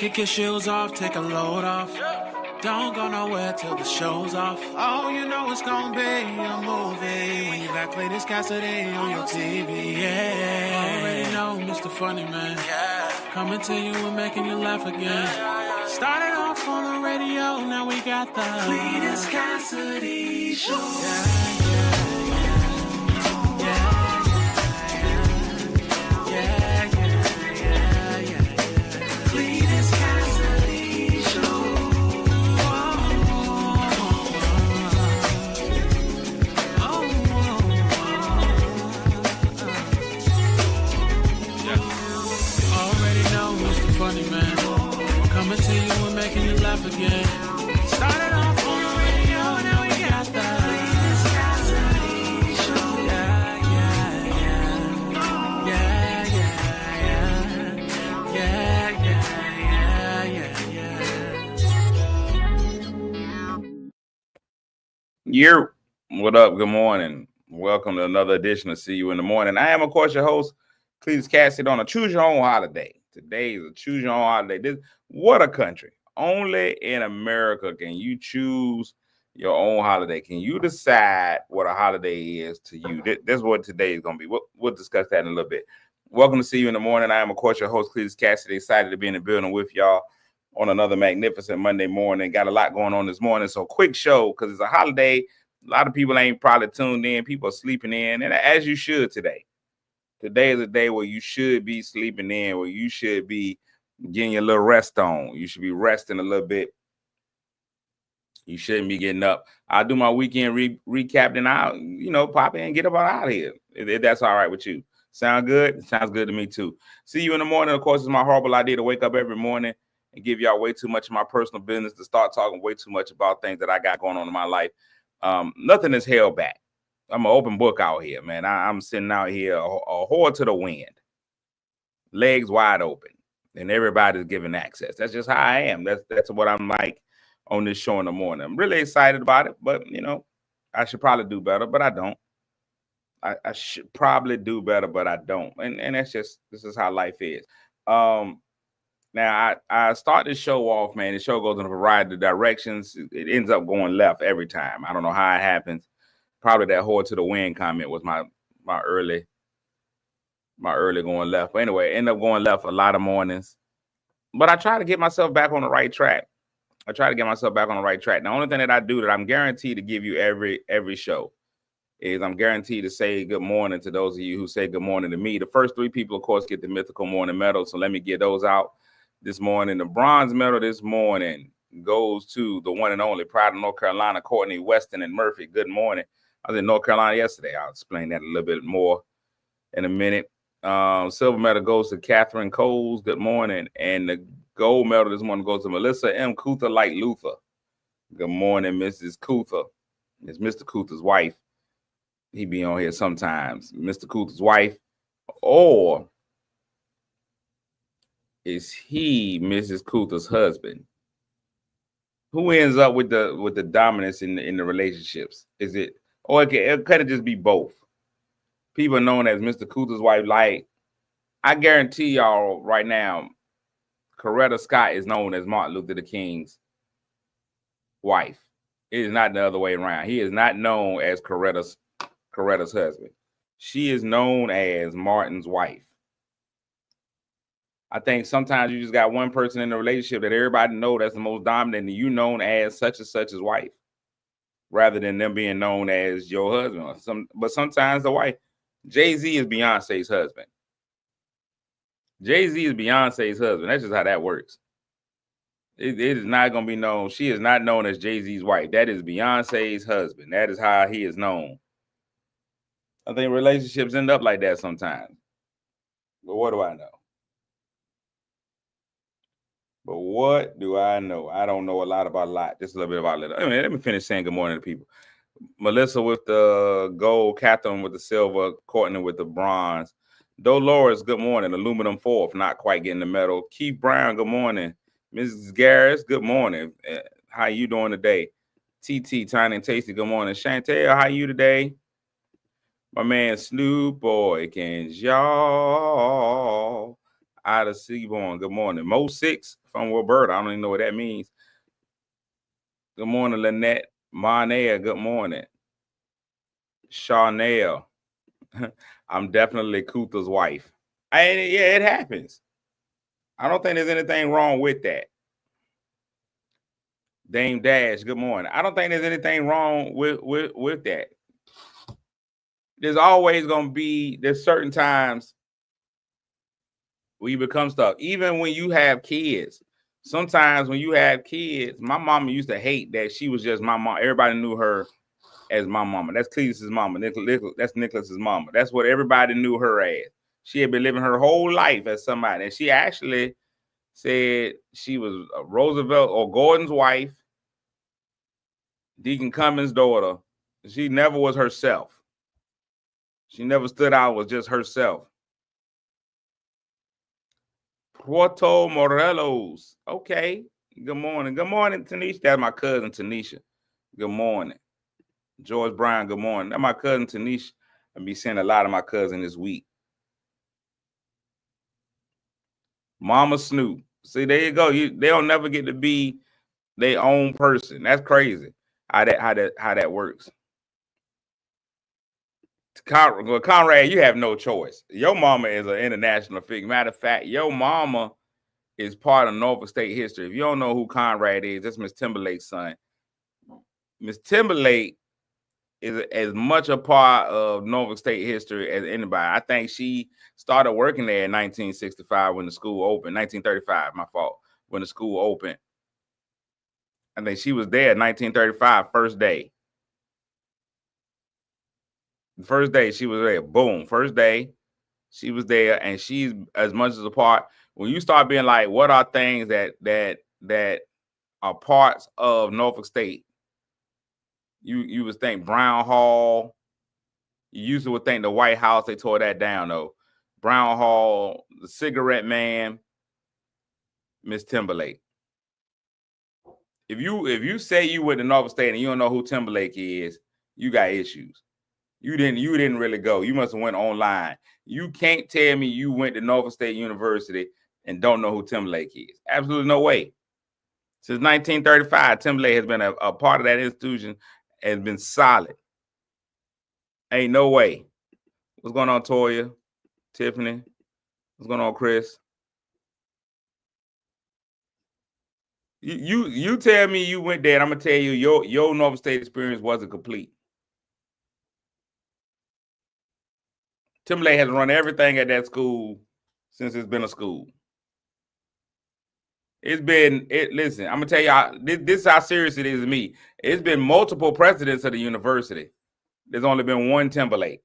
Kick your shoes off, take a load off. Don't go nowhere till the show's off. Oh, you know it's gonna be a movie when you got Cletus Cassidy on your TV. Yeah, already know Mr. Funny Man. Coming to you and making you laugh again. Started off on the radio, now we got the Cletus Cassidy Show. Coming to you and making you laugh again. Started off on the radio, now we got the Cletus Cassidy Show. Yeah. What up? Good morning. Welcome to another edition of See You in the Morning. I am, of course, your host, Cletus Cassidy, on a choose your own holiday. Today is a choose your own holiday. What a country. Only in America can you choose your own holiday. Can you decide what a holiday is to you? This is what today is going to be. We'll discuss that in a little bit. Welcome to See You in the Morning. I am, of course, your host, Cletus Cassidy. Excited to be in the building with y'all on another magnificent Monday morning. Got a lot going on this morning. So quick show because it's a holiday. A lot of people ain't probably tuned in. People are sleeping in, and as you should today. Today is a day where you should be sleeping in, where you should be getting your little rest on. You should be resting a little bit. You shouldn't be getting up. I'll do my weekend recap, and I'll, pop in and get up out of here. If that's all right with you. Sound good? Sounds good to me, too. See you in the morning. Of course, it's my horrible idea to wake up every morning and give y'all way too much of my personal business, to start talking way too much about things that I got going on in my life. Nothing is held back. I'm an open book out here, man. I'm sitting out here a whore to the wind, legs wide open, and everybody's giving access. That's just how I am. That's what I'm like on this show in the morning. I'm really excited about it, but I should probably do better, but I don't. I should probably do better, but I don't. And this is how life is. Now I start this show off, man. The show goes in a variety of directions. It ends up going left every time. I don't know how it happens. Probably that whore to the wind comment was my early going left. But anyway, end up going left a lot of mornings. But I try to get myself back on the right track. The only thing that I do that I'm guaranteed to give you every show is I'm guaranteed to say good morning to those of you who say good morning to me. The first three people, of course, get the mythical morning medal. So let me get those out this morning. The bronze medal this morning goes to the one and only Pride of North Carolina, Courtney Weston and Murphy. Good morning. I was in North Carolina yesterday. I'll explain that a little bit more in a minute. Silver medal goes to Catherine Coles. Good morning. And the gold medal this morning goes to Melissa M. Cuther like Luther. Good morning, Mrs. Cuther. It's Mr. Cuther's wife. He be on here sometimes. Mr. Cuther's wife. Or is he Mrs. Cuther's husband? Who ends up with the dominance in the relationships? Is it? Or it could just be both. People known as Mr. Cuther's wife. Like, I guarantee y'all right now, Coretta Scott is known as Martin Luther King's wife. It is not the other way around. He is not known as Coretta's husband. She is known as Martin's wife. I think sometimes you just got one person in the relationship that everybody know that's the most dominant, and you known as such and such as wife, rather than them being known as your husband. But sometimes the wife. Jay-Z is Beyonce's husband. Jay-Z is Beyonce's husband. That's just how that works. It is not going to be known. She is not known as Jay-Z's wife. That is Beyonce's husband. That is how he is known. I think relationships end up like that sometimes. But what do I know? I don't know a lot about a lot. Just a little bit about a little. Anyway, let me finish saying good morning to people. Melissa with the gold, Catherine with the silver, Courtney with the bronze. Dolores, good morning. Aluminum fourth, not quite getting the medal. Keith Brown, good morning. Mrs. Garris, good morning. How you doing today? TT, Tiny and Tasty, good morning. Chantel, how you today? My man Snoop Boy, can y'all? out of Seaborn. Good morning. Mo 6 from Roberta. I don't even know what that means. Good morning, Lynette. Marnea, good morning. Charnel. I'm definitely Kutha's wife. Yeah, it happens. I don't think there's anything wrong with that. Dame Dash, good morning. I don't think there's anything wrong with that. There's always going to be, there's certain times where you become stuck. Even when you have kids, sometimes when you have kids, my mama used to hate that she was just my mom. Everybody knew her as my mama. That's Cletus's mama. That's Nicholas's mama. That's what everybody knew her as. She had been living her whole life as somebody. And she actually said she was Roosevelt or Gordon's wife, Deacon Cummings' daughter. She never was herself. She never stood out, was just herself. Puerto Morelos. Okay. Good morning. Good morning, Tanisha. That's my cousin, Tanisha. Good morning. George Brown, good morning. That's my cousin, Tanisha. I'll be seeing a lot of my cousin this week. Mama Snoop. See, there you go. They don't never get to be their own person. That's crazy. How that works. Conrad, you have no choice. Your mama is an international figure. Matter of fact, your mama is part of Norfolk State history. If you don't know who Conrad is, that's Miss Timberlake's son. Miss Timberlake is as much a part of Norfolk State history as anybody. I think she started working there in 1965 when the school opened. 1935, my fault, when the school opened. I think she was there in 1935, first day. The first day she was there. Boom. First day she was there, and she's as much as a part. When you start being like, what are things that are parts of Norfolk State? You would think Brown Hall. You usually would think the White House. They tore that down though. Brown Hall, the Cigarette Man, Miss Timberlake. If you say you went to Norfolk State and you don't know who Timberlake is, you got issues. You didn't really go. You must have went online. You can't tell me you went to Norfolk State University and don't know who Timberlake is. Absolutely no way. Since 1935, Timberlake has been a part of that institution and been solid. Ain't no way. What's going on, Toya? Tiffany? What's going on, Chris? You tell me you went there, and I'm gonna tell you your Norfolk State experience wasn't complete. Timberlake has run everything at that school since it's been a school. Listen, I'm gonna tell y'all, this is how serious it is to me. It's been multiple presidents of the university. There's only been one Timberlake.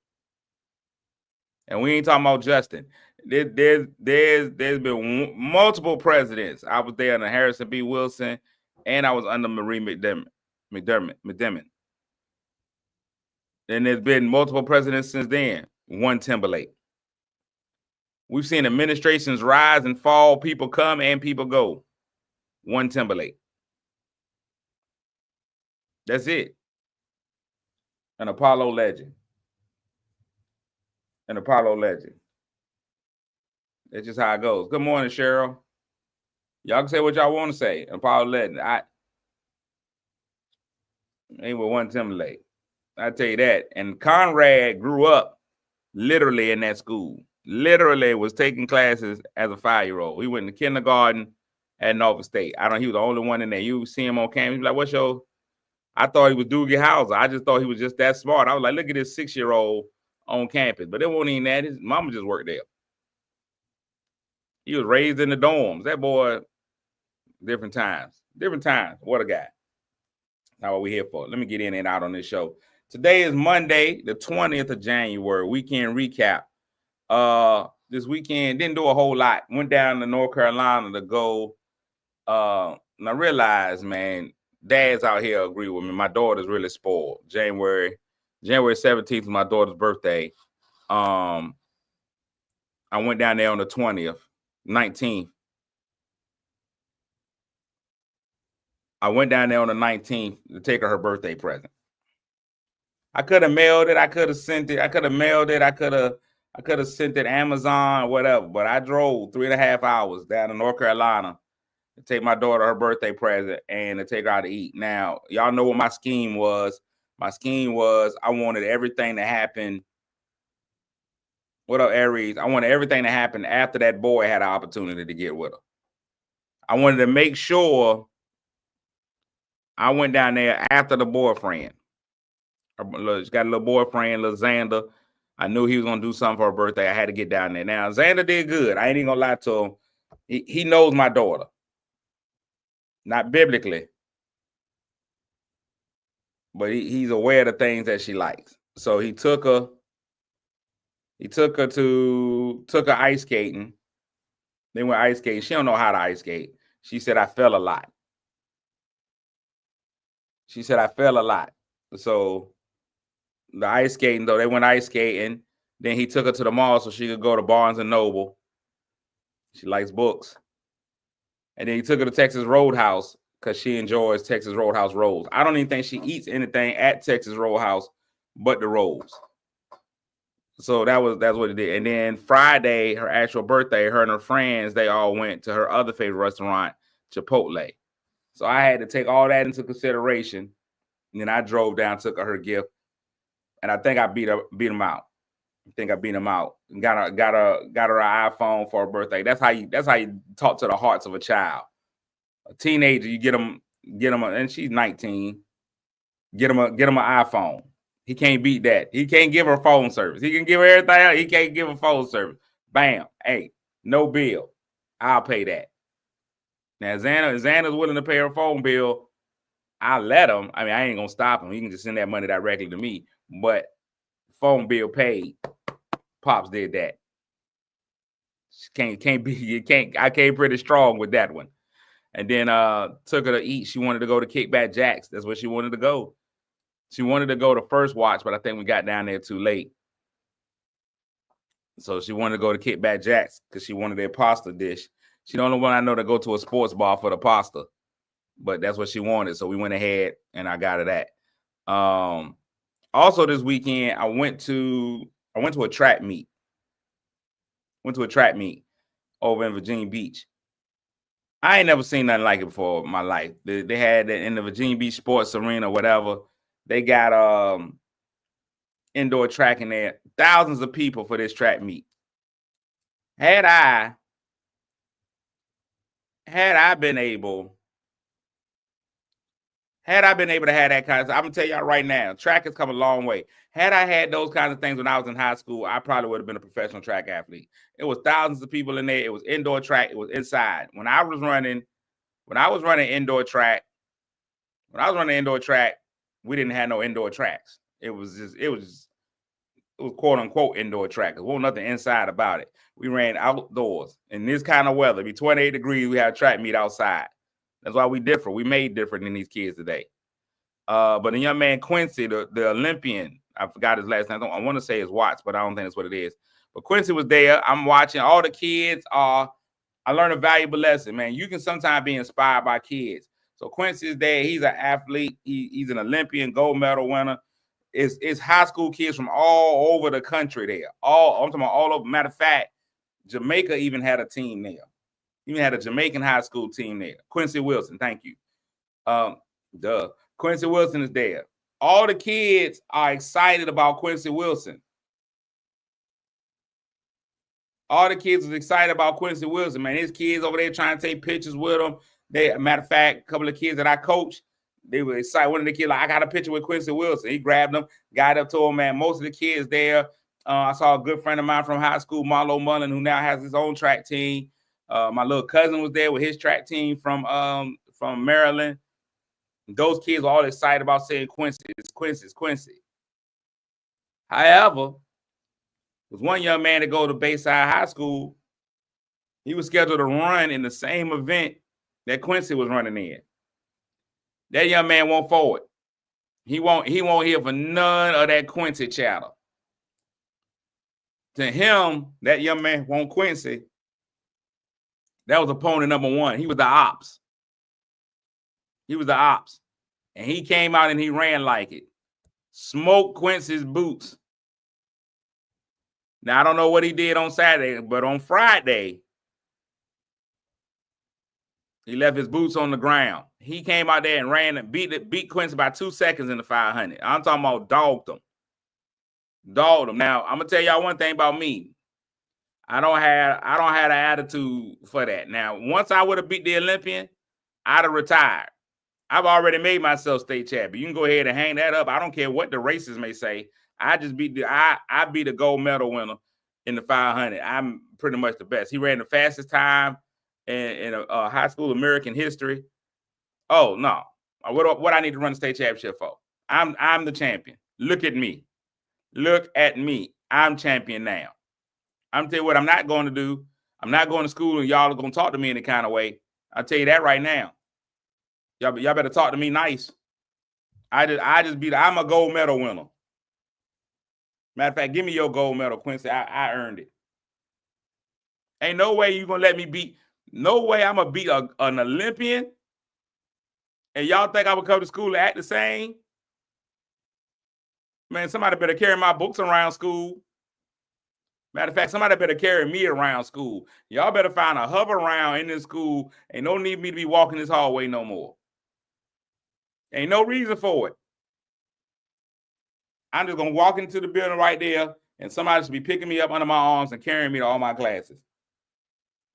And we ain't talking about Justin. There's been multiple presidents. I was there under Harrison B. Wilson, and I was under Marie McDermott. And there's been multiple presidents since then. One Timberlake. We've seen administrations rise and fall, people come and people go. One Timberlake. That's it. An Apollo legend. An Apollo legend. That's just how it goes. Good morning, Cheryl. Y'all can say what y'all want to say. An Apollo legend. I ain't with one Timberlake. I tell you that. And Conrad grew up literally in that school. Literally was taking classes as a 5-year-old. He went to kindergarten at Norfolk State. He was the only one in there. You see him on campus, like, what's your? I thought he was Doogie Howser. I just thought he was just that smart. I was like, look at this 6-year-old on campus. But it wasn't even that. His mama just worked there. He was raised in the dorms. That boy, different times. Different times. What a guy. Now what we here for. Let me get in and out on this show. Today is Monday, the 20th of January. Weekend recap. This weekend didn't do a whole lot. Went down to North Carolina to go. And I realized, man, dads out here agree with me. My daughter's really spoiled. January 17th is my daughter's birthday. I went down there on the 20th, 19th. I went down there on the 19th to take her birthday present. I could have mailed it. I could have sent it. I could have mailed it. I could have I could have sent it Amazon or whatever, but I drove 3.5 hours down to North Carolina to take my daughter her birthday present and to take her out to eat. Now, y'all know what my scheme was. My scheme was I wanted everything to happen. What up, Aries? I wanted everything to happen after that boy had an opportunity to get with her. I wanted to make sure I went down there after the boyfriend. She's got a little boyfriend, little Xander. I knew he was gonna do something for her birthday. I had to get down there. Now Xander did good. I ain't even gonna lie to him. He knows my daughter, not biblically, but he's aware of the things that she likes. So he took her. He took her ice skating. They went ice skating. She don't know how to ice skate. She said I fell a lot. She said I fell a lot. So the ice skating though, they went ice skating. Then he took her to the mall so she could go to Barnes and Noble. She likes books. And then he took her to Texas Roadhouse because she enjoys Texas Roadhouse rolls. I don't even think she eats anything at Texas Roadhouse but the rolls. So that's what it did. And then Friday, her actual birthday, her and her friends, they all went to her other favorite restaurant, Chipotle. So I had to take all that into consideration. And then I drove down, took her gift, and I think I beat him out. I think I beat him out. And got her an iPhone for her birthday. That's how you talk to the hearts of a child. A teenager, you get them, and she's 19. Get him an iPhone. He can't beat that. He can't give her phone service. He can give her everything else. He can't give her phone service. Bam. Hey, no bill. I'll pay that. Now, Xander's willing to pay her phone bill. I'll let him. I mean, I ain't going to stop him. He can just send that money directly to me. But phone bill paid. Pops did that. I came pretty strong with that one. And then took her to eat. She wanted to go to Kickback Jack's. That's where she wanted to go. She wanted to go to First Watch, but I think we got down there too late. So she wanted to go to Kickback Jack's because she wanted their pasta dish. She's the only one I know to go to a sports bar for the pasta, but that's what she wanted. So we went ahead and I got her that. Also this weekend, I went to a track meet. Went to a track meet over in Virginia Beach. I ain't never seen nothing like it before in my life. They had it in the Virginia Beach Sports Arena, whatever. They got indoor track in there. Thousands of people for this track meet. Had I been able to have that kind of, I'm gonna tell y'all right now, track has come a long way. Had I had those kinds of things when I was in high school, I probably would have been a professional track athlete. It was thousands of people in there. It was indoor track. It was inside. When I was running indoor track, we didn't have no indoor tracks. It was quote unquote indoor track. There wasn't nothing inside about it. We ran outdoors in this kind of weather. It'd be 28 degrees. We had a track meet outside. That's why we differ. We made different than these kids today. But the young man Quincy, the Olympian, I forgot his last name. I want to say it's Watts, but I don't think that's what it is. But Quincy was there. I'm watching. All the kids are. I learned a valuable lesson, man. You can sometimes be inspired by kids. So Quincy is there. He's an athlete. He's an Olympian, gold medal winner. It's high school kids from all over the country there. I'm talking about all over. Matter of fact, Jamaica even had a team there. Even had a Jamaican high school team there. Quincy Wilson, thank you. Quincy Wilson is there. All the kids are excited about Quincy Wilson. All the kids was excited about Quincy Wilson, man. His kids over there trying to take pictures with him. Matter of fact, a couple of kids that I coached, they were excited. One of the kids, like, I got a picture with Quincy Wilson. He grabbed them, got up to him, man. Most of the kids there. I saw a good friend of mine from high school, Marlo Mullen, who now has his own track team. My little cousin was there with his track team from Maryland. Those kids were all excited about saying Quincy. It's Quincy. However, there's one young man to go to Bayside High School. He was scheduled to run in the same event that Quincy was running in. That young man won't forward. He won't hear for none of that Quincy chatter. To him, that young man won't Quincy. That was opponent number one. He was the ops. And he came out and he ran like it. Smoked Quincy's boots. Now, I don't know what he did on Saturday, but on Friday, he left his boots on the ground. He came out there and ran and beat Quincy by 2 seconds in the 500. I'm talking about dogged him. Dogged him. Now, I'm gonna tell y'all one thing about me. I don't have an attitude for that. Now, once I would have beat the Olympian, I'd have retired. I've already made myself state champion. You can go ahead and hang that up. I don't care what the races may say. I just beat I beat a gold medal winner in the 500. I'm pretty much the best. He ran the fastest time in a high school American history. Oh no, what I need to run the state championship for? I'm the champion. Look at me. Look at me. I'm champion now. I'm telling you what I'm not going to do. I'm not going to school and y'all are going to talk to me in any kind of way. I'll tell you that right now. Y'all better talk to me nice. I'm a gold medal winner. Matter of fact, give me your gold medal, Quincy. I earned it. Ain't no way you're going to let me beat. No way I'm going to beat an Olympian. And y'all think I would come to school and act the same? Man, somebody better carry my books around school. Matter of fact, somebody better carry me around school. Y'all better find a hover around in this school. Ain't no need me to be walking this hallway no more. Ain't no reason for it. I'm just going to walk into the building right there, and somebody should be picking me up under my arms and carrying me to all my classes.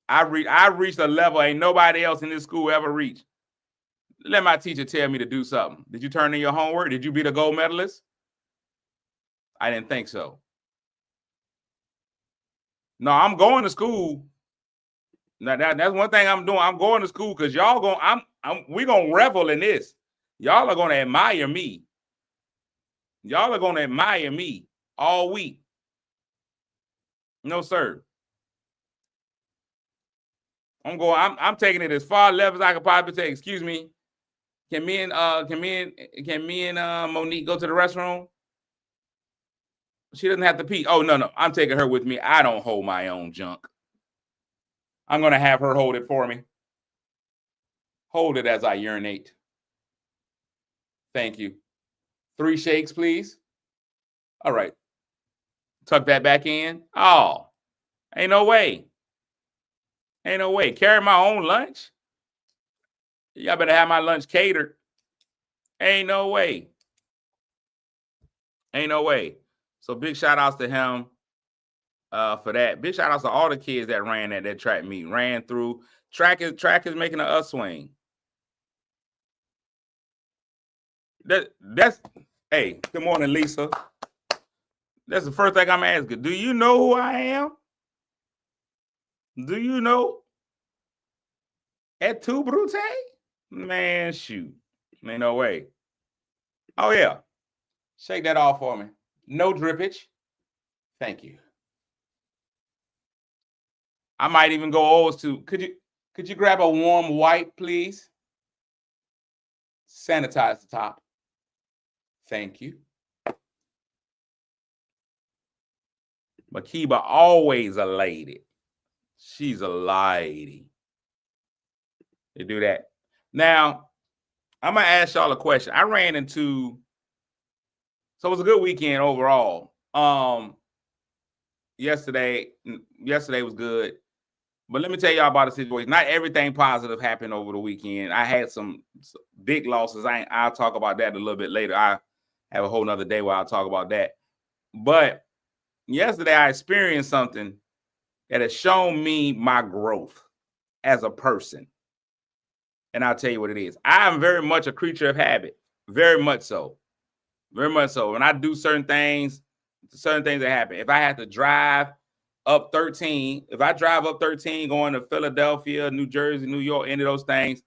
I've reached a level ain't nobody else in this school ever reached. Let my teacher tell me to do something. Did you turn in your homework? Did you beat a gold medalist? I didn't think so. No, I'm going to school. Now that's one thing I'm doing. I'm going to school because y'all we're gonna revel in this. Y'all are gonna admire me. Y'all are gonna admire me all week. No, sir. I'm taking it as far left as I could possibly take. Excuse me. Can me and Monique go to the restroom? She doesn't have to pee. Oh, no. I'm taking her with me. I don't hold my own junk. I'm going to have her hold it for me. Hold it as I urinate. Thank you. 3 shakes, please. All right. Tuck that back in. Oh, ain't no way. Ain't no way. Carry my own lunch? Y'all better have my lunch catered. Ain't no way. Ain't no way. So big shout outs to him for that. Big shout outs to all the kids that ran at that track meet. Ran through. Track is making an upswing. Hey, good morning, Lisa. That's the first thing I'm asking. Do you know who I am? Do you know? Et tu, Brute? Man, shoot. Ain't no way. Oh, yeah. Shake that off for me. No drippage. Thank you. I might even go old to. Could you grab a warm wipe, please? Sanitize the top. Thank you. Makiba always a lady. She's a lady. They do that. Now, I'm going to ask y'all a question. I ran into, so it was a good weekend overall. Yesterday was good. But let me tell y'all about the situation. Not everything positive happened over the weekend. I had some big losses. I'll talk about that a little bit later. I have a whole nother day where I'll talk about that. But yesterday I experienced something that has shown me my growth as a person. And I'll tell you what it is. I am very much a creature of habit. Very much so. Very much so. When I do certain things that happen. If I have to drive up 13, if I drive up 13 going to Philadelphia, New Jersey, New York, any of those things,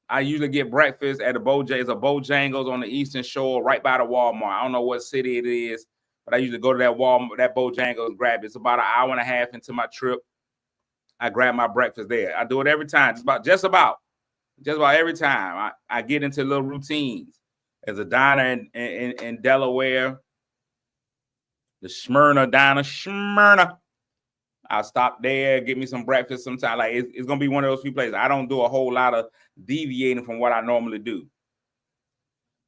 I usually get breakfast at a Bojangles on the Eastern Shore right by the Walmart. I don't know what city it is, but I usually go to that Walmart, that Bojangles, and grab it. It's about an hour and a half into my trip. I grab my breakfast there. I do it every time, just about every time. I get into little routines. There's a diner in Delaware, the Smyrna Diner, Smyrna. I'll stop there, get me some breakfast sometime. Like it's gonna be one of those few places. I don't do a whole lot of deviating from what I normally do.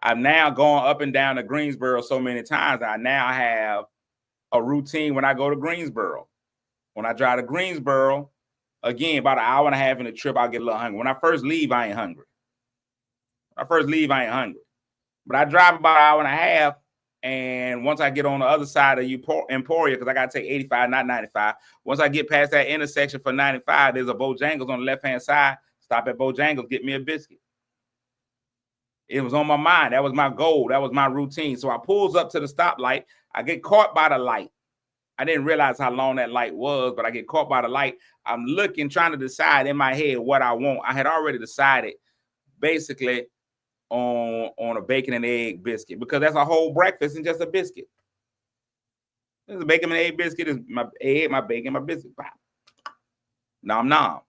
I've now gone up and down to Greensboro so many times. I now have a routine when I go to Greensboro. When I drive to Greensboro, again, about an hour and a half in the trip, I'll get a little hungry. When I first leave, I ain't hungry. But I drive about an hour and a half, and once I get on the other side of Emporia, because I got to take 85, not 95. Once I get past that intersection for 95, there's a Bojangles on the left-hand side. Stop at Bojangles, get me a biscuit. It was on my mind. That was my goal. That was my routine. So I pulls up to the stoplight. I get caught by the light. I didn't realize how long that light was, but I get caught by the light. I'm looking, trying to decide in my head what I want. I had already decided basically on a bacon and egg biscuit, because that's a whole breakfast and just a biscuit. There's a bacon and egg biscuit. Is my egg, my bacon, my biscuit. Nom nom.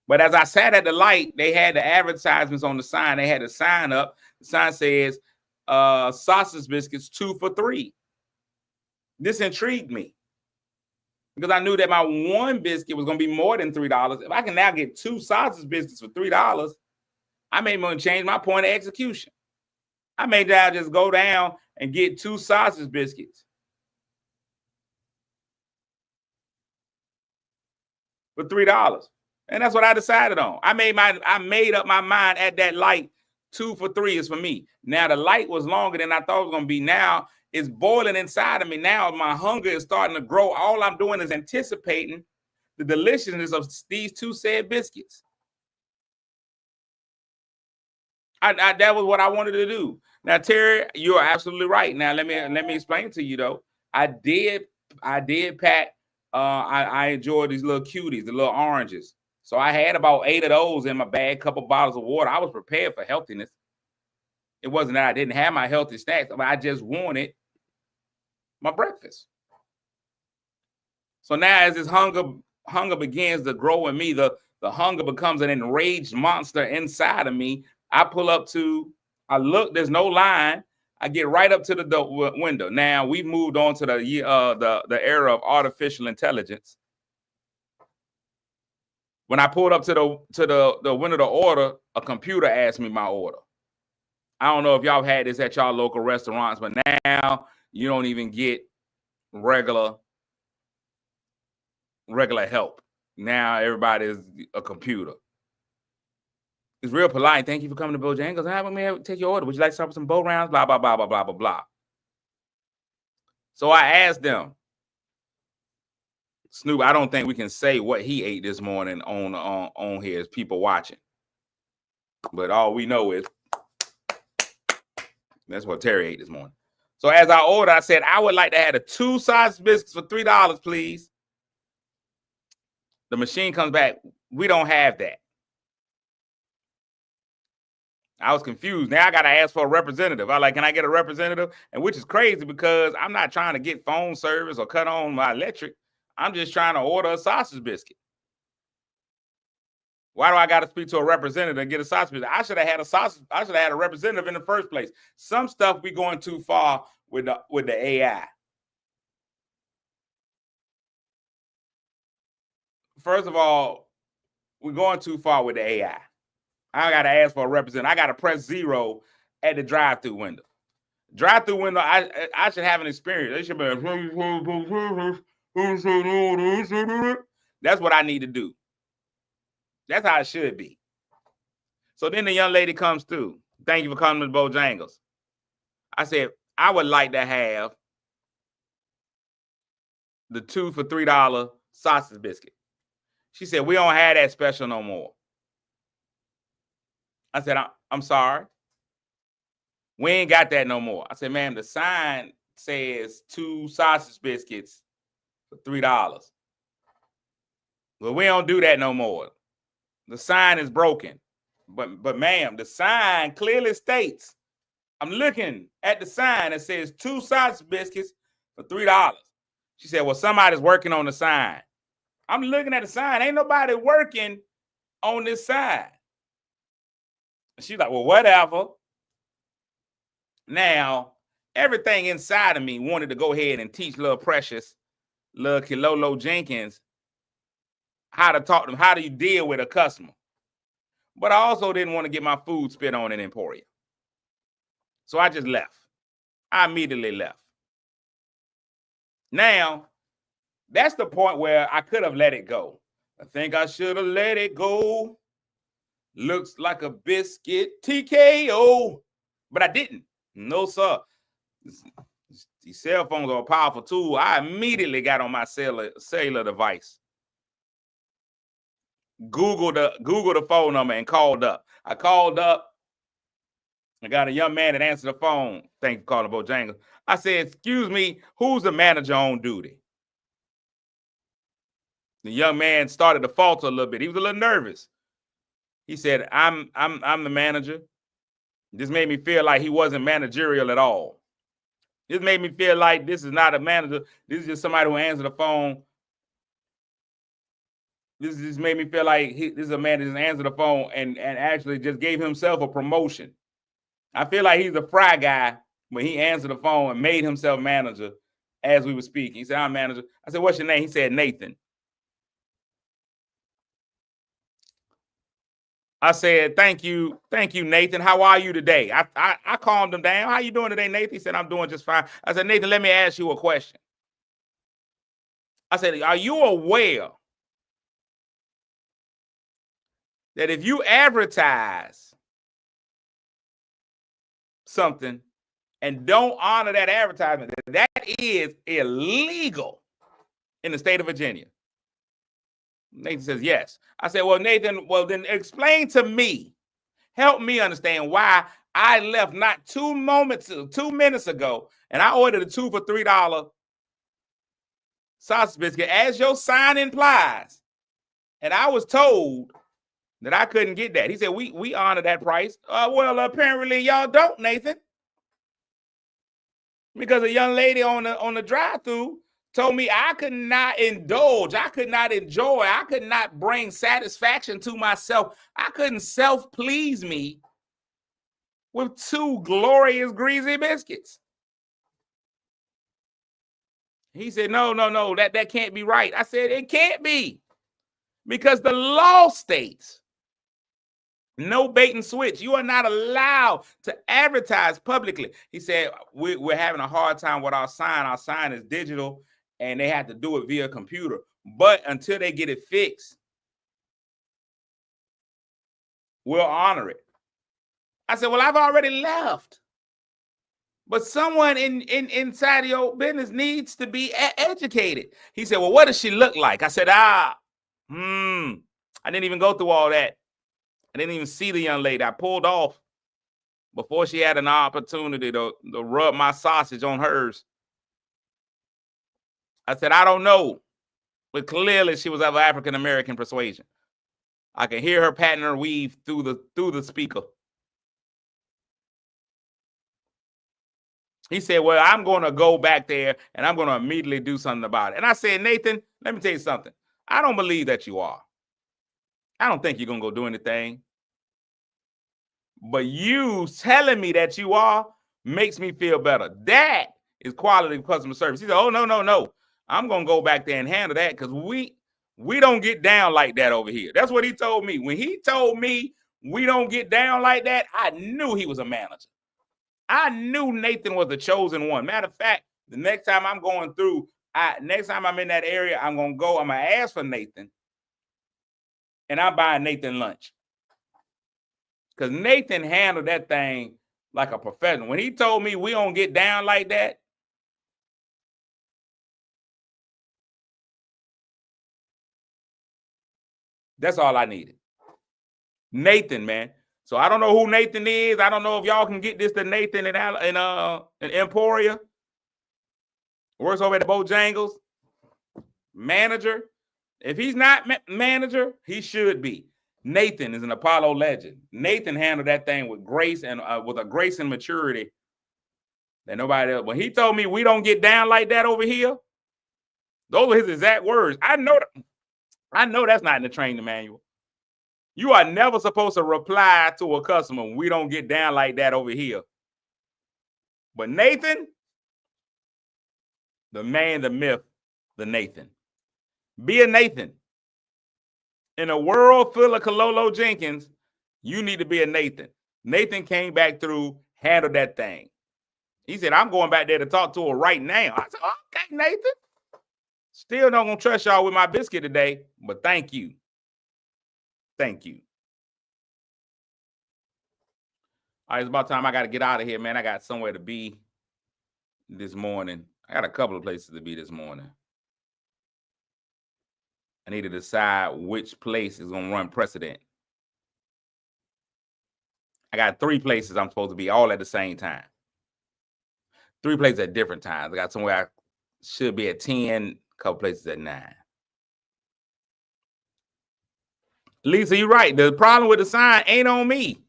But as I sat at the light, they had the advertisements on the sign. They had a sign up. The sign says, sausage biscuits 2 for $3. This intrigued me because I knew that my one biscuit was going to be more than $3. If I can now get 2 sausage biscuits for $3, I may want to change my point of execution. I may now just go down and get 2 sausage biscuits for $3. And that's what I decided on. I made up my mind at that light. 2 for $3 is for me. Now the light was longer than I thought it was going to be. Now it's boiling inside of me. Now my hunger is starting to grow. All I'm doing is anticipating the deliciousness of these 2 said biscuits. That was what I wanted to do. Now, Terry, you are absolutely right. Now let me explain to you though. I did pack. I enjoyed these little cuties, the little oranges. So I had about 8 of those in my bag, couple bottles of water. I was prepared for healthiness. It wasn't that I didn't have my healthy snacks, but I just wanted my breakfast. So now as this hunger begins to grow in me, the hunger becomes an enraged monster inside of me. I pull up I look, there's no line. I get right up to the window. Now we've moved on to the era of artificial intelligence. When I pulled up to the window to order, a computer asked me my order. I don't know if y'all had this at y'all local restaurants, but now you don't even get regular help. Now everybody is a computer. It's real polite. Thank you for coming to Bojangles. May I take your order? Would you like to start with some bow rounds? Blah, blah, blah, blah, blah, blah, blah. So I asked them, Snoop, I don't think we can say what he ate this morning on here as people watching. But all we know is that's what Terry ate this morning. So as I ordered, I said, I would like to have the 2 sausage biscuits for $3, please. The machine comes back. We don't have that. I was confused. Now I got to ask for a representative. I like, can I get a representative? And which is crazy because I'm not trying to get phone service or cut on my electric. I'm just trying to order a sausage biscuit. Why do I got to speak to a representative and get a sausage biscuit? I should have had a representative in the first place. Some stuff we going too far with the AI. First of all, we're going too far with the AI. I got to ask for a representative. I got to press 0 at the drive-through window. Drive-through window, I should have an experience. They should be that's what I need to do. That's how it should be. So then the young lady comes through. Thank you for coming to Bojangles. I said, I would like to have the 2 for $3 sausage biscuit. She said, we don't have that special no more. I said, I'm sorry. We ain't got that no more. I said, ma'am, the sign says 2 sausage biscuits for $3. Well, we don't do that no more. The sign is broken. But ma'am, the sign clearly states, I'm looking at the sign that says 2 sausage biscuits for $3. She said, well, somebody's working on the sign. I'm looking at the sign. Ain't nobody working on this sign. She's like, well, whatever. Now, everything inside of me wanted to go ahead and teach little Precious, little Kilolo Jenkins, how to talk to them. How do you deal with a customer? But I also didn't want to get my food spit on in Emporia. So I just left. I immediately left. Now, that's the point where I could have let it go. I think I should have let it go. Looks like a biscuit TKO. But I didn't. No, sir. These cell phones are a powerful tool. I immediately got on my cellular device. Google the phone number and called up. I called up. I got a young man that answered the phone. Thanks for calling Bojangles. I said, excuse me, who's the manager on duty? The young man started to falter a little bit. He was a little nervous. He said, I'm the manager. This made me feel like he wasn't managerial at all. This made me feel like this is not a manager. This is just somebody who answered the phone. This just made me feel like this is a man that just answered the phone and actually just gave himself a promotion. I feel like he's a fry guy when he answered the phone and made himself manager as we were speaking. He said, I'm manager. I said, what's your name? He said, Nathan. I said, thank you, Nathan. How are you today? I calmed him down. How you doing today, Nathan? He said, I'm doing just fine. I said, Nathan, let me ask you a question. I said, are you aware that if you advertise something and don't honor that advertisement, that is illegal in the state of Virginia? Nathan says, yes. I said, well, Nathan, well, then explain to me, help me understand why I left not 2 minutes ago, and I ordered a 2 for $3 sausage biscuit, as your sign implies, and I was told that I couldn't get that. He said, we honor that price. Well, apparently y'all don't, Nathan, because a young lady on the drive-through told me I could not indulge, I could not enjoy, I could not bring satisfaction to myself. I couldn't self-please me with 2 glorious greasy biscuits. He said, no, that can't be right. I said, it can't be, because the law states no bait and switch. You are not allowed to advertise publicly. He said, we're having a hard time with our sign. Our sign is digital, and they have to do it via computer. But until they get it fixed, we'll honor it. I said, well, I've already left. But someone inside of your business needs to be educated. He said, well, what does she look like? I said, I didn't even go through all that. I didn't even see the young lady. I pulled off before she had an opportunity to rub my sausage on hers. I said, I don't know. But clearly she was of African-American persuasion. I can hear her patting her weave through the speaker. He said, well, I'm going to go back there and I'm going to immediately do something about it. And I said, Nathan, let me tell you something. I don't believe that you are. I don't think you're going to go do anything. But you telling me that you are makes me feel better. That is quality customer service. He said, oh, no. I'm going to go back there and handle that, because we don't get down like that over here. That's what he told me. When he told me we don't get down like that, I knew he was a manager. I knew Nathan was the chosen one. Matter of fact, the next time I'm going through, next time I'm in that area, I'm going to ask for Nathan, and I'm buying Nathan lunch. Because Nathan handled that thing like a professional. When he told me we don't get down like that, that's all I needed. Nathan, man. So I don't know who Nathan is. I don't know if y'all can get this to Nathan in Emporia. Works over at the Bojangles. Manager. If he's not manager, he should be. Nathan is an Apollo legend. Nathan handled that thing with grace and with a grace and maturity that nobody else. When he told me we don't get down like that over here, those are his exact words. I know that's not in the training manual. You are never supposed to reply to a customer, we don't get down like that over here. But Nathan, the man, the myth, the Nathan. Be a Nathan. In a world full of Kalolo Jenkins, you need to be a Nathan. Nathan came back through, handled that thing. He said, I'm going back there to talk to her right now. I said, okay, Nathan. Still not going to trust y'all with my biscuit today, but thank you. Thank you. All right, it's about time I got to get out of here, man. I got somewhere to be this morning. I got a couple of places to be this morning. I need to decide which place is going to run precedent. I got 3 places I'm supposed to be all at the same time. 3 places at different times. I got somewhere I should be at 10, a couple places at 9. Lisa, you're right. The problem with the sign ain't on me.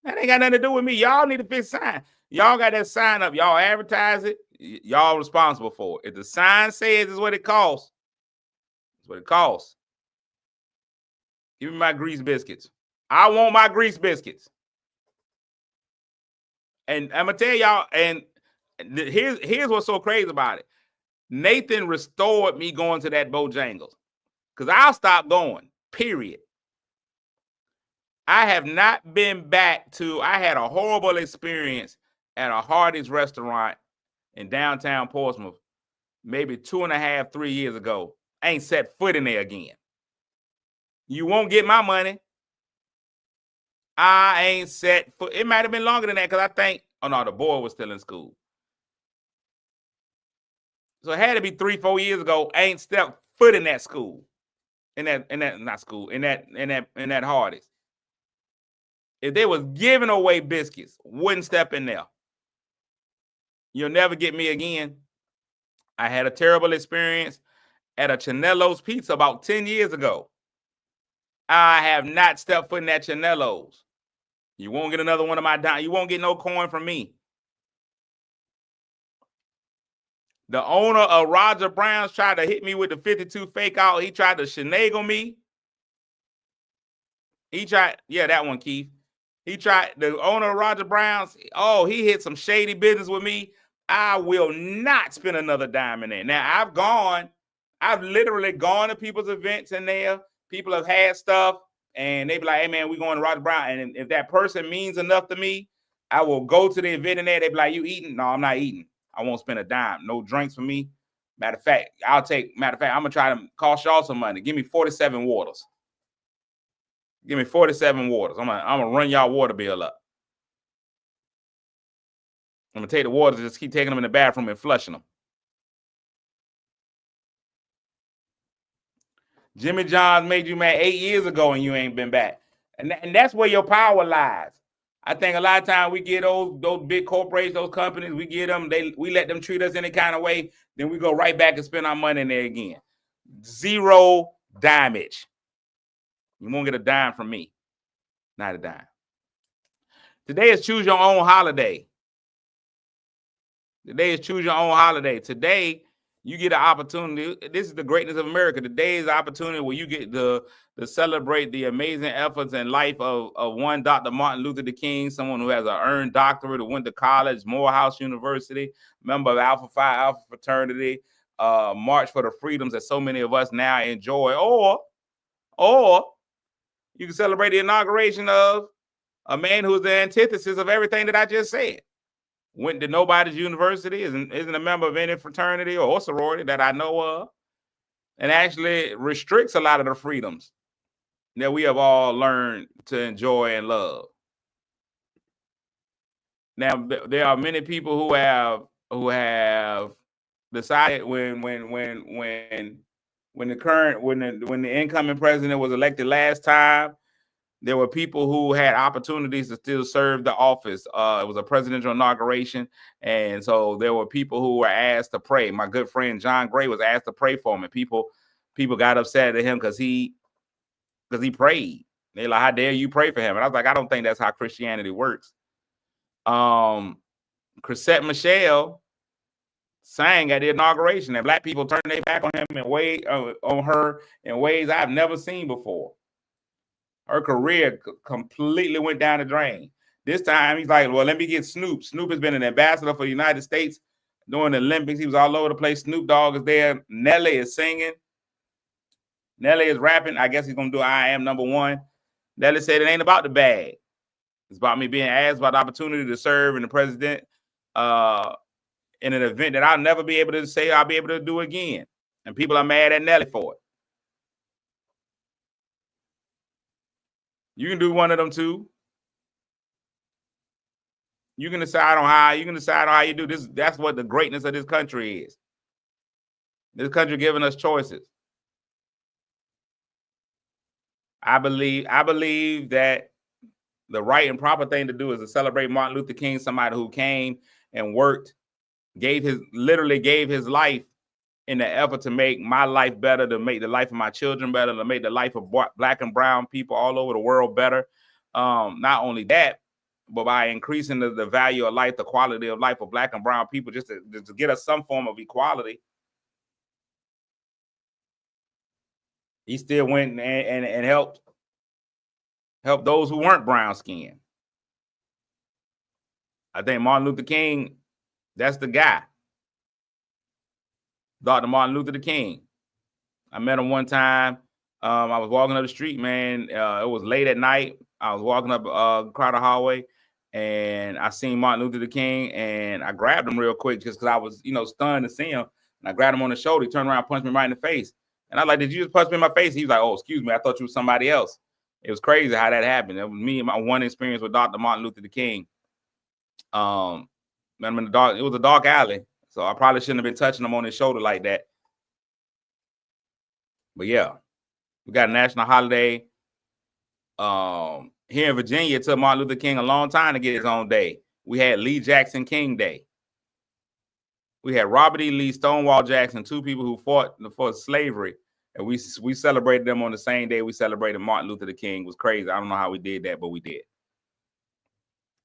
That ain't got nothing to do with me. Y'all need to fix sign. Y'all got that sign up. Y'all advertise it. Y'all responsible for it. If the sign says it's what it costs, it's what it costs. Give me my grease biscuits. I want my grease biscuits. And I'm gonna tell y'all, and here's what's so crazy about it. Nathan restored me going to that Bojangles. Because I'll stop going. Period. I have not been back to, I had a horrible experience at a Hardee's restaurant in downtown Portsmouth maybe 2.5, 3 years ago. I ain't set foot in there again. You won't get my money. I ain't set foot. It might have been longer than that because I think, oh no, the boy was still in school. So it had to be 3, 4 years ago. I ain't stepped foot in that school. In that Hardee's. If they was giving away biscuits, wouldn't step in there. You'll never get me again. I had a terrible experience at a Chanello's Pizza about 10 years ago. I have not stepped foot in that Chanello's. You won't get another one of my dimes. You won't get no coin from me. The owner of Roger Brown's tried to hit me with the 52 fake out. He tried to shenagle me. He tried, yeah, that one, Keith. He tried, the owner of Roger Brown's, oh, he hit some shady business with me. I will not spend another dime in there. Now, I've literally gone to people's events in there. People have had stuff, and they be like, hey, man, we going to Roger Brown. And if that person means enough to me, I will go to the event in there. They be like, you eating? No, I'm not eating. I won't spend a dime. No drinks for me. Matter of fact, I'm going to try to cost y'all some money. Give me 47 waters. Give me 47 waters. I'm gonna run y'all water bill up. I'm gonna take the waters and just keep taking them in the bathroom and flushing them. Jimmy John's made you mad 8 years ago and you ain't been back. And that's where your power lies. I think a lot of times we get those big corporations, those companies, we get them, we let them treat us any kind of way, then we go right back and spend our money in there again. 0 damage. You won't get a dime from me. Not a dime. Today is choose your own holiday. Today is choose your own holiday. Today, you get an opportunity. This is the greatness of America. Today is the opportunity where you get to celebrate the amazing efforts and life of one Dr. Martin Luther King, someone who has an earned doctorate, who went to college, Morehouse University, member of Alpha Phi Alpha fraternity, march for the freedoms that so many of us now enjoy. Or you can celebrate the inauguration of a man who's the antithesis of everything that I just said. Went to nobody's university, isn't a member of any fraternity or sorority that I know of, and actually restricts a lot of the freedoms that we have all learned to enjoy and love. Now, there are many people who have decided when the incoming president was elected last time, there were people who had opportunities to still serve the office. It was a presidential inauguration, and so there were people who were asked to pray. My good friend John Gray was asked to pray for him, and people got upset at him because he prayed. They're like, "How dare you pray for him?" And I was like, "I don't think that's how Christianity works." Chrisette Michelle sang at the inauguration, and black people turned their back on him on her in ways I've never seen before. Her career completely went down the drain. This time, he's like, well, let me get Snoop. Snoop has been an ambassador for the United States during the Olympics. He was all over the place. Snoop Dogg is there. Nelly is singing. Nelly is rapping. I guess he's going to do I Am Number One. Nelly said it ain't about the bag. It's about me being asked about the opportunity to serve in the in an event that I'll never be able to say I'll be able to do again. And people are mad at Nelly for it. You can do one of them too. You can decide on how you do this. That's what the greatness of this country is. This country giving us choices. I believe that the right and proper thing to do is to celebrate Martin Luther King, somebody who came and worked, literally gave his life in the effort to make my life better, to make the life of my children better, to make the life of Black and brown people all over the world better. Not only that, but by increasing the value of life, the quality of life of Black and brown people, just to get us some form of equality. He still went and helped those who weren't brown skinned. I think Martin Luther King, that's the guy. Dr. Martin Luther King. I met him one time. I was walking up the street, man. It was late at night. I was walking up Crowder Hallway, and I seen Martin Luther King, and I grabbed him real quick just because I was, stunned to see him. And I grabbed him on the shoulder. He turned around, punched me right in the face. And I was like, "Did you just punch me in my face?" He was like, "Oh, excuse me. I thought you was somebody else." It was crazy how that happened. It was me and my one experience with Dr. Martin Luther King. I'm in the dark. It was a dark alley, so I probably shouldn't have been touching him on his shoulder like that. But yeah, we got a national holiday. Here in Virginia, it took Martin Luther King a long time to get his own day. We had Lee Jackson King Day. We had Robert E. Lee, Stonewall Jackson, two people who fought for slavery, and we celebrated them on the same day we celebrated Martin Luther King. It was crazy. I don't know how we did that, but we did.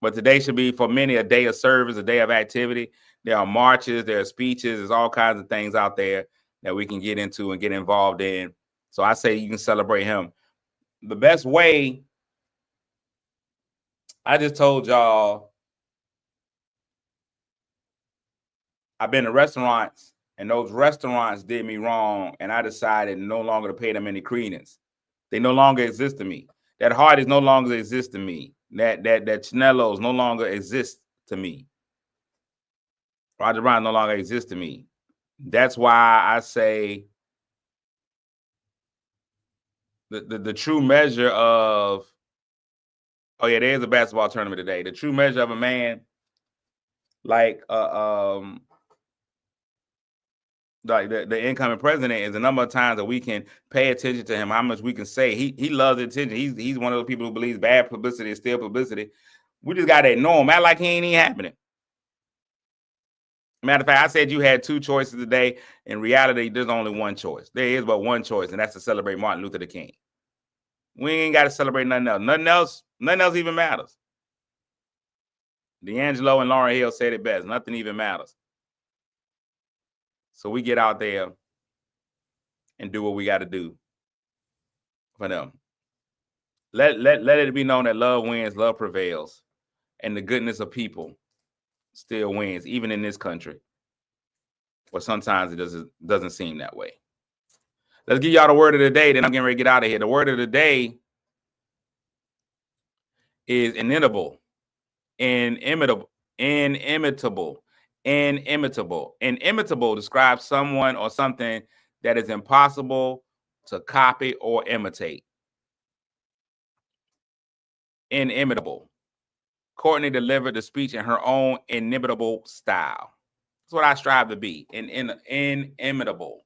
But today should be, for many, a day of service, a day of activity. There are marches, there are speeches, there's all kinds of things out there that we can get into and get involved in. So I say you can celebrate him. The best way, I just told y'all, I've been to restaurants, and those restaurants did me wrong, and I decided no longer to pay them any credence. They no longer exist to me. That Hardee's no longer exists to me. That Chinello's no longer exists to me. Roger Brown no longer exists to me. That's why I say the true measure of, oh yeah, there's a basketball tournament today. The true measure of a man like the incoming president is the number of times that we can pay attention to him, how much we can say. He loves attention. He's one of those people who believes bad publicity is still publicity. We just got to ignore him, act like he ain't even happening. Matter of fact, I said you had two choices today. In reality, there's only one choice. There is but one choice, and that's to celebrate Martin Luther King. We ain't got to celebrate nothing else. Nothing else even matters. D'Angelo and Lauryn Hill said it best. Nothing even matters. So we get out there and do what we got to do for them. Let it be known that love wins, love prevails, and the goodness of people still wins, even in this country. But sometimes it doesn't seem that way. Let's give y'all the word of the day, then I'm getting ready to get out of here. The word of the day is inimitable. Inimitable. Inimitable describes someone or something that is impossible to copy or imitate. Inimitable. Courtney delivered the speech in her own inimitable style. That's what I strive to be. Inimitable.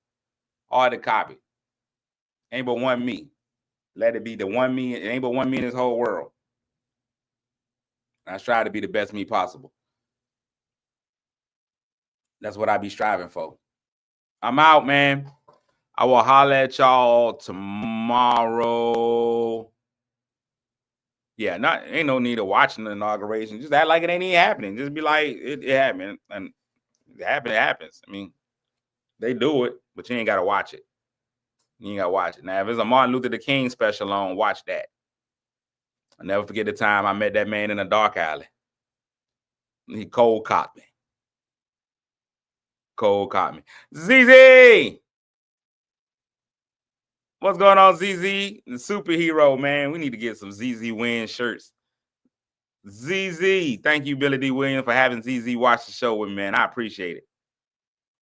Hard to copy. Ain't but one me. Let it be the one me. It ain't but one me in this whole world. I strive to be the best me possible. That's what I be striving for. I'm out, man. I will holler at y'all tomorrow. Yeah, ain't no need of watching the inauguration. Just act like it ain't even happening. Just be like, it happened. And it happens. I mean, they do it, but you ain't got to watch it. You ain't got to watch it. Now, if it's a Martin Luther King special on, watch that. I'll never forget the time I met that man in a dark alley. He cold caught me. ZZ! What's going on, ZZ? The superhero, man. We need to get some ZZ Win shirts. ZZ. Thank you, Billy D. Williams, for having ZZ watch the show with me, man. I appreciate it.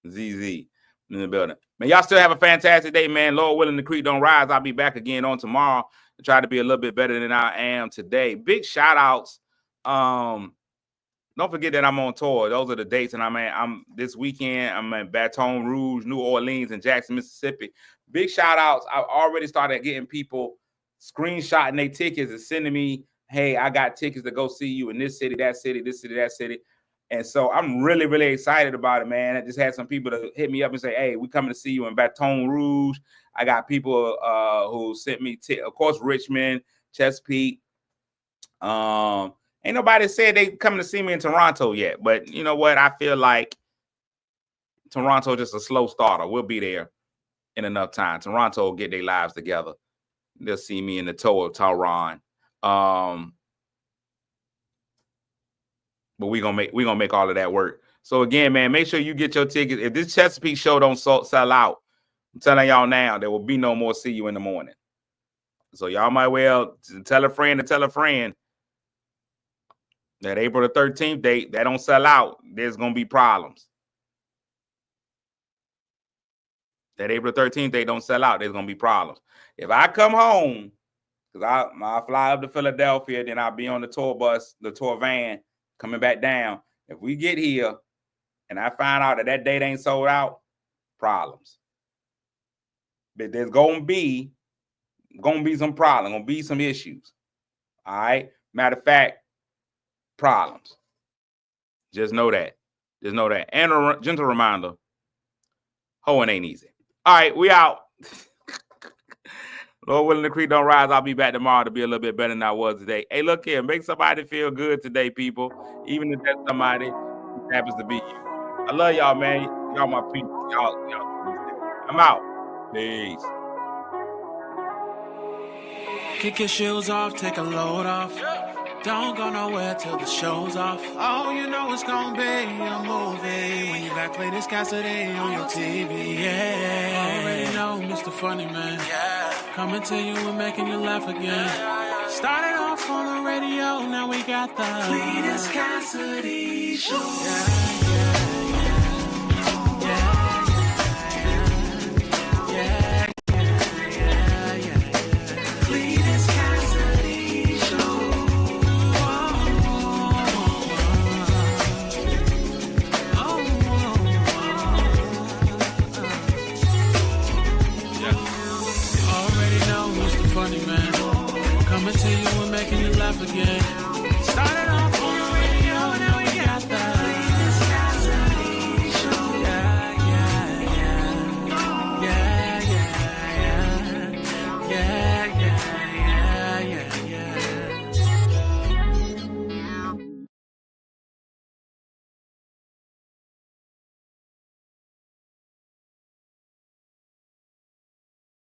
ZZ in the building. Man, y'all still have a fantastic day, man. Lord willing, the creek don't rise. I'll be back again on tomorrow to try to be a little bit better than I am today. Big shout outs. Don't forget that I'm on tour. Those are the dates, and I'm this weekend. I'm at Baton Rouge, New Orleans, and Jackson, Mississippi. Big shout outs. I've already started getting people screenshotting their tickets and sending me, hey, I got tickets to go see you in this city, that city, this city, that city. And so I'm really, really excited about it, man. I just had some people to hit me up and say, hey, we coming to see you in Baton Rouge. I got people who sent me, of course, Richmond, Chesapeake. Ain't nobody said they coming to see me in Toronto yet. But you know what? I feel like Toronto just a slow starter. We'll be there in enough time. Toronto will get their lives together. They'll see me in the toe of Tehran. But we're gonna make all of that work. So again, man, make sure you get your tickets. If this Chesapeake show don't sell out, I'm telling y'all now, there will be no more See You in the Morning. So y'all might well tell a friend to tell a friend that April the 13th date, that don't sell out, there's gonna be problems. That April 13th date don't sell out, there's gonna be problems. If I come home, because I fly up to Philadelphia, then I'll be on the tour bus, the tour van, coming back down. If we get here and I find out that date ain't sold out, problems. But there's gonna be some problems, gonna be some issues. All right. Matter of fact, problems. Just know that. Just know that. And a gentle reminder, hoeing ain't easy. All right, we out. Lord willing, the creek don't rise. I'll be back tomorrow to be a little bit better than I was today. Hey, look here. Make somebody feel good today, people. Even if that's somebody who happens to be you. I love y'all, man. Y'all my people. Y'all. I'm out. Peace. Kick your shoes off, take a load off. Don't go nowhere till the show's off. Oh, you know it's gonna be a movie when you got Clayton Cassidy on your TV. Yeah, already know Mr. Funny Man. Yeah, coming to you and making you laugh again. Started off on the radio, now we got the Clayton Cassidy Show. Yeah.